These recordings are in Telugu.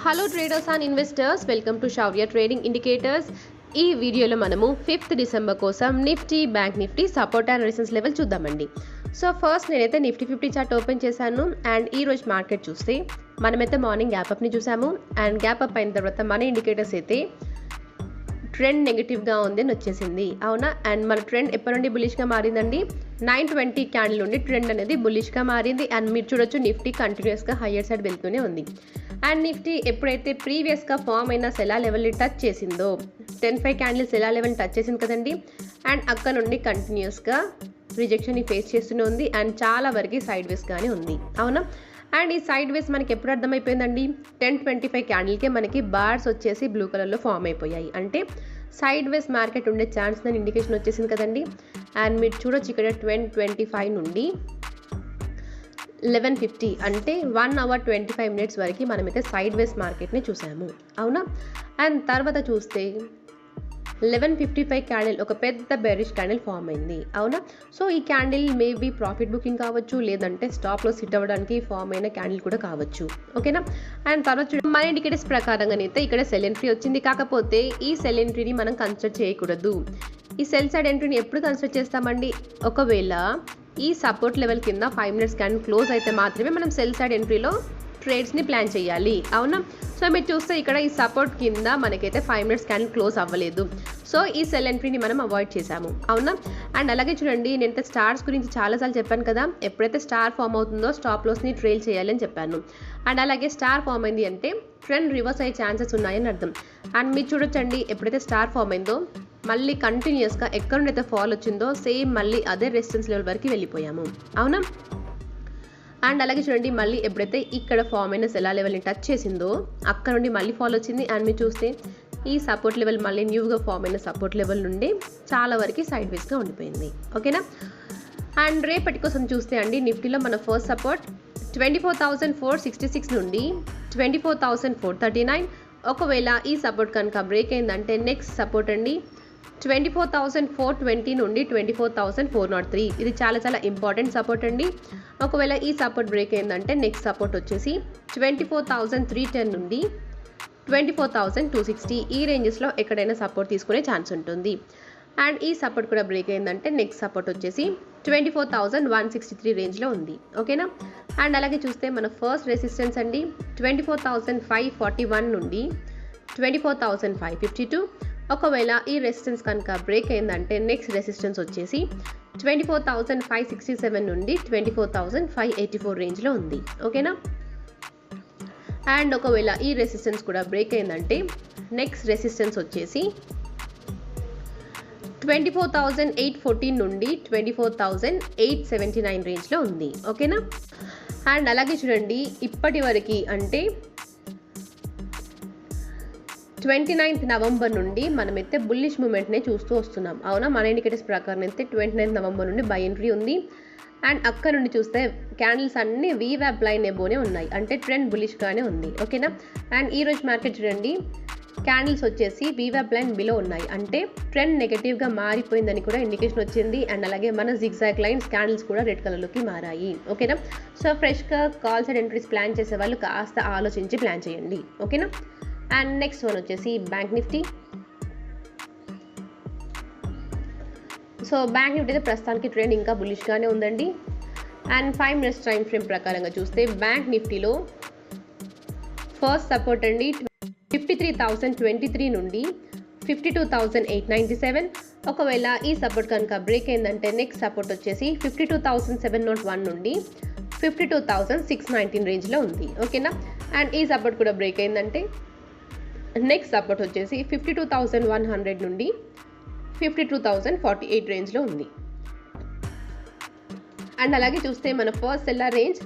Hello traders and investors, welcome to Shaurya trading indicators. ఈ వీడియోలో మనము 5th డిసెంబర్ కోసం Nifty, bank Nifty support and resistance level చూద్దామండి. సో ఫస్ట్ నేనైతే నిఫ్టీ 50 చార్ట్ ఓపెన్ చేశాను అండ్ ఈ రోజు మార్కెట్ చూస్తే మనమైతే మార్నింగ్ గ్యాప్ అప్ని చూసాము అండ్ గ్యాప్ అప్ అయిన తర్వాత మన ఇండికేటర్స్ అయితే ట్రెండ్ నెగిటివ్గా ఉంది అని వచ్చేసింది, అవునా. అండ్ మన ట్రెండ్ ఎప్పటి నుండి బులిష్గా మారిందండి, 920 క్యాండిల్ నుండి ట్రెండ్ అనేది బులిష్గా మారింది. అండ్ మీరు చూడొచ్చు నిఫ్టీ కంటిన్యూస్గా హయ్యర్ సైడ్ వెళ్తూనే ఉంది. అండ్ నిఫ్టీ ఎప్పుడైతే ప్రీవియస్గా ఫామ్ అయిన సెలా లెవెల్ని టచ్ చేసిందో 10-5 క్యాండిల్ సెలా లెవెల్ని టచ్ చేసింది కదండి. అండ్ అక్కడ నుండి కంటిన్యూస్గా రిజెక్షన్ని ఫేస్ చేస్తూనే ఉంది అండ్ చాలా వరకు సైడ్ వేస్గానే ఉంది, అవునా. అండ్ ఈ సైడ్ వేస్ మనకి ఎప్పుడు అర్థమైపోయిందండి, 10-25 క్యాండిల్కే మనకి బార్స్ వచ్చేసి బ్లూ కలర్లో ఫామ్ అయిపోయాయి. అంటే సైడ్ వేస్ మార్కెట్ ఉండే ఛాన్స్ దాని ఇండికేషన్ వచ్చేసింది కదండి. అండ్ మీరు చూడొచ్చు ఇక్కడ 10:25 నుండి 11:50 అంటే 1 hour 25 minutes వరకు మనమైతే సైడ్ వేస్ మార్కెట్ని చూసాము, అవునా. అండ్ తర్వాత చూస్తే 11:55 క్యాండిల్ ఒక పెద్ద బెరిష్ క్యాండిల్ ఫామ్ అయింది, అవునా. సో ఈ క్యాండిల్ మేబీ ప్రాఫిట్ బుకింగ్ కావచ్చు, లేదంటే స్టాప్లో సిట్ అవ్వడానికి ఫామ్ అయిన క్యాండిల్ కూడా కావచ్చు, ఓకేనా. అండ్ తర్వాత మన ఇండికేటర్స్ ప్రకారంగానైతే ఇక్కడ సెల్ ఎంట్రీ వచ్చింది. కాకపోతే ఈ సెల్ ఎంట్రీని మనం కన్సిడర్ చేయకూడదు. ఈ సెల్ సైడ్ ఎంట్రీని ఎప్పుడు కన్సిడర్ చేస్తామండి, ఒకవేళ ఈ సపోర్ట్ లెవెల్ కింద 5 minutes క్యాండిల్ క్లోజ్ అయితే మాత్రమే మనం సెల్ సైడ్ ఎంట్రీలో ట్రేడ్స్ని ప్లాన్ చేయాలి, అవునా. సో మీరు చూస్తే ఇక్కడ ఈ సపోర్ట్ కింద మనకైతే 5 minutes క్యాండిల్ క్లోజ్ అవ్వలేదు. సో ఈ సెల్ ఎంట్రీని మనం అవాయిడ్ చేసాము, అవునా. అండ్ అలాగే చూడండి, నేనైతే స్టార్స్ గురించి చాలాసార్లు చెప్పాను కదా, ఎప్పుడైతే స్టార్ ఫామ్ అవుతుందో స్టాప్ లాస్ని ట్రైల్ చేయాలి అని చెప్పాను. అండ్ అలాగే స్టార్ ఫామ్ అయింది అంటే ట్రెండ్ రివర్స్ అయ్యే ఛాన్సెస్ ఉన్నాయని అర్థం. అండ్ మీరు చూడొచ్చండి, ఎప్పుడైతే స్టార్ ఫామ్ అయిందో మళ్ళీ కంటిన్యూస్గా ఎక్కడ నుండి అయితే ఫాల్ వచ్చిందో సేమ్ మళ్ళీ అదే రెసిస్టెన్స్ లెవెల్ వరకు వెళ్ళిపోయాము, అవునా. అండ్ అలాగే చూడండి, మళ్ళీ ఎప్పుడైతే ఇక్కడ ఫామ్ అయిన సెలా లెవెల్ని టచ్ చేసిందో అక్కడ నుండి మళ్ళీ ఫాల్ వచ్చింది. అండ్ మీరు చూస్తే ఈ సపోర్ట్ లెవెల్ మళ్ళీ న్యూగా ఫామ్ అయిన సపోర్ట్ లెవెల్ నుండి చాలా వరకు సైడ్ వేస్గా ఉండిపోయింది, ఓకేనా. అండ్ రేపటి కోసం చూస్తే అండి, నిఫ్టీలో మన ఫస్ట్ సపోర్ట్ 24,466 నుండి 24,439. ఒకవేళ ఈ సపోర్ట్ కనుక బ్రేక్ అయిందంటే నెక్స్ట్ సపోర్ట్ అండి 24,420 నుండి 24,403. ఇది చాలా చాలా ఇంపార్టెంట్ సపోర్ట్ అండి. ఒకవేళ ఈ సపోర్ట్ బ్రేక్ అయిందంటే నెక్స్ట్ సపోర్ట్ వచ్చేసి 24,310 నుండి 24,260. ఈ రేంజెస్లో ఎక్కడైనా సపోర్ట్ తీసుకునే ఛాన్స్ ఉంటుంది. అండ్ ఈ సపోర్ట్ కూడా బ్రేక్ అయిందంటే నెక్స్ట్ సపోర్ట్ వచ్చేసి 24,163 రేంజ్లో ఉంది, ఓకేనా. అండ్ అలాగే చూస్తే మన ఫస్ట్ రెసిస్టెన్స్ అండి 24,541 నుండి 24,552. ఒకవేళ ఈ రెసిస్టెన్స్ కనుక బ్రేక్ అయిందంటే నెక్స్ట్ రెసిస్టెన్స్ వచ్చేసి 24,567 నుండి 24,584 రేంజ్లో ఉంది, ఓకేనా. అండ్ ఒకవేళ ఈ రెసిస్టెన్స్ కూడా బ్రేక్ అయిందంటే నెక్స్ట్ రెసిస్టెన్స్ వచ్చేసి 24,814 నుండి 24,879 రేంజ్లో ఉంది, ఓకేనా. అండ్ అలాగే చూడండి, ఇప్పటి వరకు అంటే 29th నవంబర్ నుండి మనమైతే బుల్లిష్ మూమెంట్నే చూస్తూ వస్తున్నాం, అవునా. మన ఇండికేటర్స్ ప్రకారం అయితే 29th నవంబర్ నుండి బై ఎంట్రీ ఉంది. అండ్ అక్కడ నుండి చూస్తే క్యాండిల్స్ అన్నీ వీవ్యాప్ లైన్ ఎబోనే ఉన్నాయి, అంటే ట్రెండ్ బులిష్గానే ఉంది, ఓకేనా. అండ్ ఈ రోజు మార్కెట్ చూడండి, క్యాండిల్స్ వచ్చేసి వీవ్యాప్ లైన్ బిలో ఉన్నాయి, అంటే ట్రెండ్ నెగటివ్గా మారిపోయిందని కూడా ఇండికేషన్ వచ్చింది. అండ్ అలాగే మన జిగ్జాగ్ లైన్స్ క్యాండిల్స్ కూడా రెడ్ కలర్లోకి మారాయి, ఓకేనా. సో ఫ్రెష్గా కాల్ సైడ్ ఎంట్రీస్ ప్లాన్ చేసే వాళ్ళు కాస్త ఆలోచించి ప్లాన్ చేయండి, ఓకేనా. అండ్ నెక్స్ట్ వన్ వచ్చేసి bank Nifty. So bank Nifty అయితే ప్రస్తుతానికి ట్రెండ్ ఇంకా బులిష్గానే ఉందండి. అండ్ 5 minutes టైం ఫ్రేమ్ ప్రకారంగా చూస్తే బ్యాంక్ నిఫ్టీలో ఫస్ట్ సపోర్ట్ అండి 53,023 నుండి 52,897. ఒకవేళ ఈ సపోర్ట్ కనుక బ్రేక్ అయిందంటే నెక్స్ట్ సపోర్ట్ వచ్చేసి 52,701 నుండి 52,619 రేంజ్లో ఉంది, ఓకేనా. అండ్ ఈ సపోర్ట్ కూడా బ్రేక్ అయిందంటే నెక్స్ట్ సపోర్ట్ వచ్చేసి 52,100 నుండి 52,048 రేంజ్లో ఉంది. అండ్ అలాగే చూస్తే మన ఫస్ట్ సెల్లర్ రేంజ్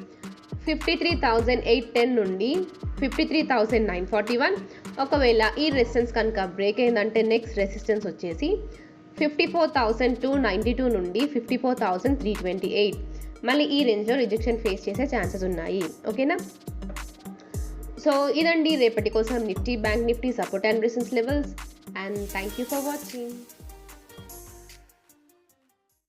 53,810 నుండి 53,941. ఒకవేళ ఈ రెసిస్టెన్స్ కనుక బ్రేక్ అయిందంటే నెక్స్ట్ రెసిస్టెన్స్ వచ్చేసి 54,292 నుండి 54,328. మళ్ళీ ఈ రేంజ్లో రిజెక్షన్ ఫేస్ చేసే ఛాన్సెస్ ఉన్నాయి, ఓకేనా. సో ఇదండి రేపటి కోసం Nifty, bank Nifty support and resistance levels. And thank you for watching.